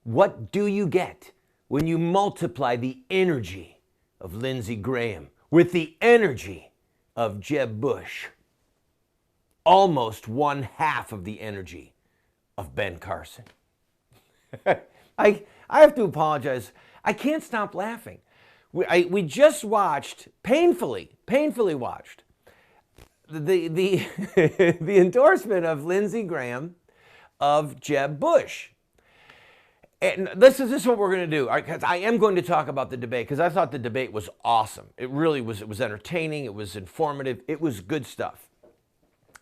What do you get when you multiply the energy of Lindsey Graham with the energy of Jeb Bush? Almost one half of the energy of Ben Carson. I have to apologize. I can't stop laughing. We just watched, painfully watched, the the endorsement of Lindsey Graham of Jeb Bush. And this is what we're going to do. Because I am going to talk about the debate, because I thought the debate was awesome. It really was. It was entertaining. It was informative. It was good stuff.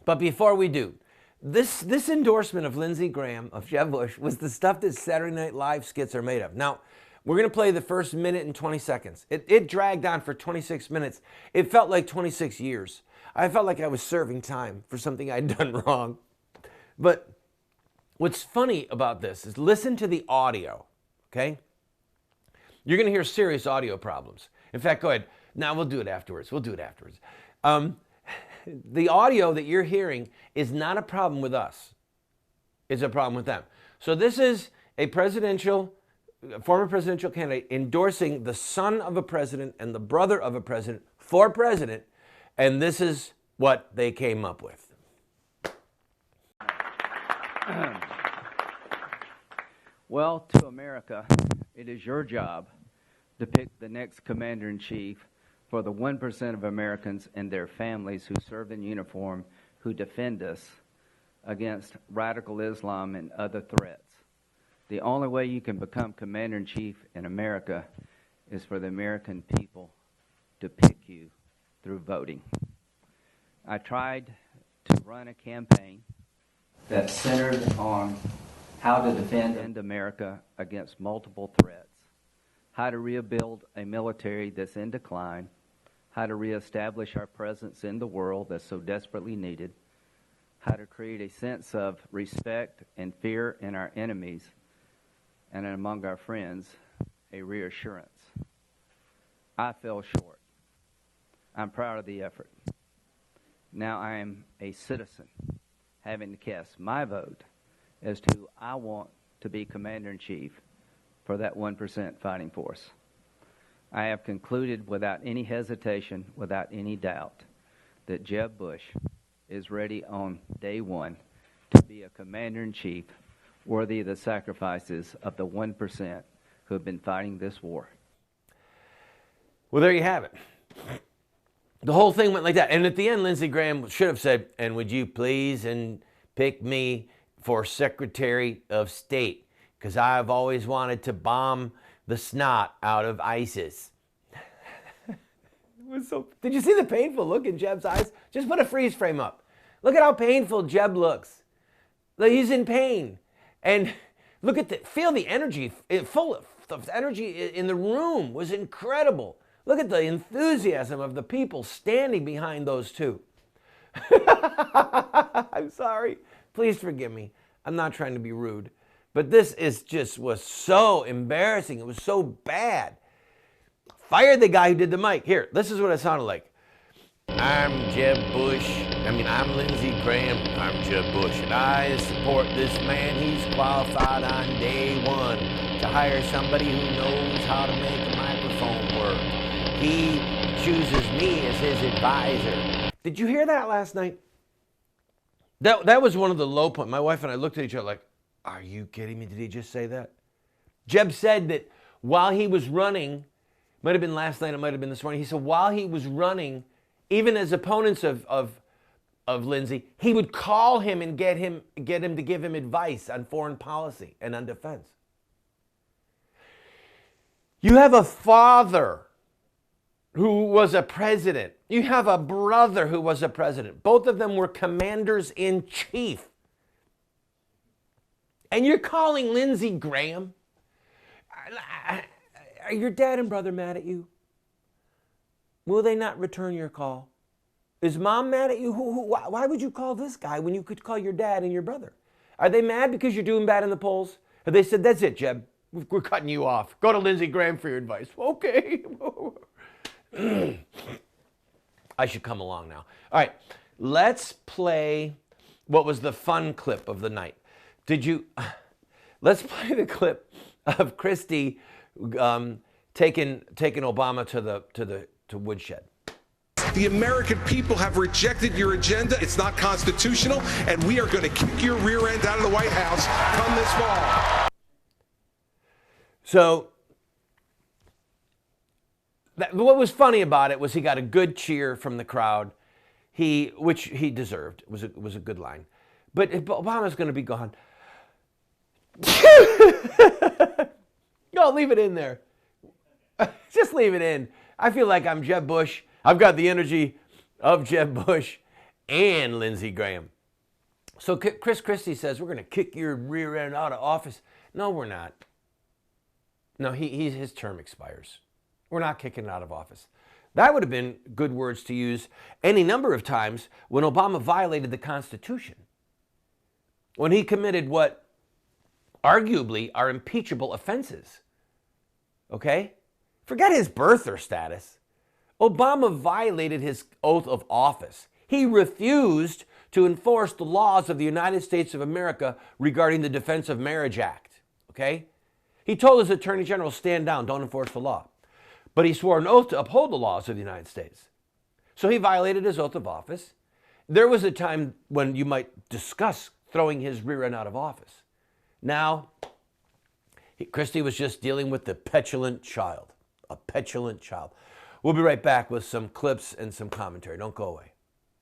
But before we do, this endorsement of Lindsey Graham of Jeb Bush was the stuff that Saturday Night Live skits are made of. Now, we're going to play the first minute and 20 seconds. It dragged on for 26 minutes. It felt like 26 years. I felt like I was serving time for something I'd done wrong. But what's funny about this is listen to the audio, okay? You're going to hear serious audio problems. In fact, go ahead. Now we'll do it afterwards. The audio that you're hearing is not a problem with us. It's a problem with them. So this is a former presidential candidate endorsing the son of a president and the brother of a president for president, and this is what they came up with. Well, to America, it is your job to pick the next commander-in-chief for the 1% of Americans and their families who serve in uniform, who defend us against radical Islam and other threats. The only way you can become commander-in-chief in America is for the American people to pick you through voting. I tried to run a campaign that centered on how to defend America against multiple threats, how to rebuild a military that's in decline, how to reestablish our presence in the world that's so desperately needed, how to create a sense of respect and fear in our enemies, and among our friends, a reassurance. I fell short. I'm proud of the effort. Now I am a citizen, having to cast my vote as to who I want to be commander-in-chief for that 1% fighting force. I have concluded without any hesitation, without any doubt, that Jeb Bush is ready on day one to be a commander-in-chief worthy of the sacrifices of the 1% who have been fighting this war. Well, there you have it. The whole thing went like that. And at the end, Lindsey Graham should have said, and would you please pick me for Secretary of State, because I've always wanted to bomb the snot out of ISIS. Did you see the painful look in Jeb's eyes? Just put a freeze frame up. Look at how painful Jeb looks. He's in pain. And look at feel the energy, full of energy in the room was incredible. Look at the enthusiasm of the people standing behind those two. I'm sorry. Please forgive me. I'm not trying to be rude. But this was so embarrassing. It was so bad. Fired the guy who did the mic. Here, this is what it sounded like. I'm Lindsey Graham. I'm Jeb Bush, and I support this man. He's qualified on day one to hire somebody who knows how to make a microphone work. He chooses me as his advisor. Did you hear that last night? That was one of the low points. My wife and I looked at each other like, are you kidding me? Did he just say that? Jeb said that while he was running, might have been last night, it might have been this morning, he said while he was running, even as opponents of Lindsey, he would call him and get him to give him advice on foreign policy and on defense. You have a father who was a president. You have a brother who was a president. Both of them were commanders-in-chief. And you're calling Lindsey Graham? Are your dad and brother mad at you? Will they not return your call? Is mom mad at you? Why would you call this guy when you could call your dad and your brother? Are they mad because you're doing bad in the polls? Have they said, that's it, Jeb. We're cutting you off. Go to Lindsey Graham for your advice. Okay. I should come along now. All right. Let's play what was the fun clip of the night. Let's play the clip of Christie taking Obama to woodshed. The American people have rejected your agenda. It's not constitutional, and we are going to kick your rear end out of the White House come this fall. So what was funny about it was he got a good cheer from the crowd, which he deserved. It was a good line. But Obama's going to be gone. No, leave it in there. Just leave it in. I feel like I'm Jeb Bush. I've got the energy of Jeb Bush and Lindsey Graham. So Chris Christie says, we're going to kick your rear end out of office. No, we're not. No, his term expires. We're not kicking him out of office. That would have been good words to use any number of times when Obama violated the Constitution. When he committed what arguably are impeachable offenses. Okay? Forget his birther status. Obama violated his oath of office. He refused to enforce the laws of the United States of America regarding the Defense of Marriage Act. Okay? He told his attorney general, stand down, don't enforce the law. But he swore an oath to uphold the laws of the United States. So he violated his oath of office. There was a time when you might discuss throwing his rear end out of office. Now, Christie was just dealing with the petulant child. A petulant child. We'll be right back with some clips and some commentary. Don't go away.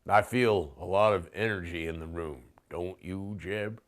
I feel a lot of energy in the room. Don't you, Jeb?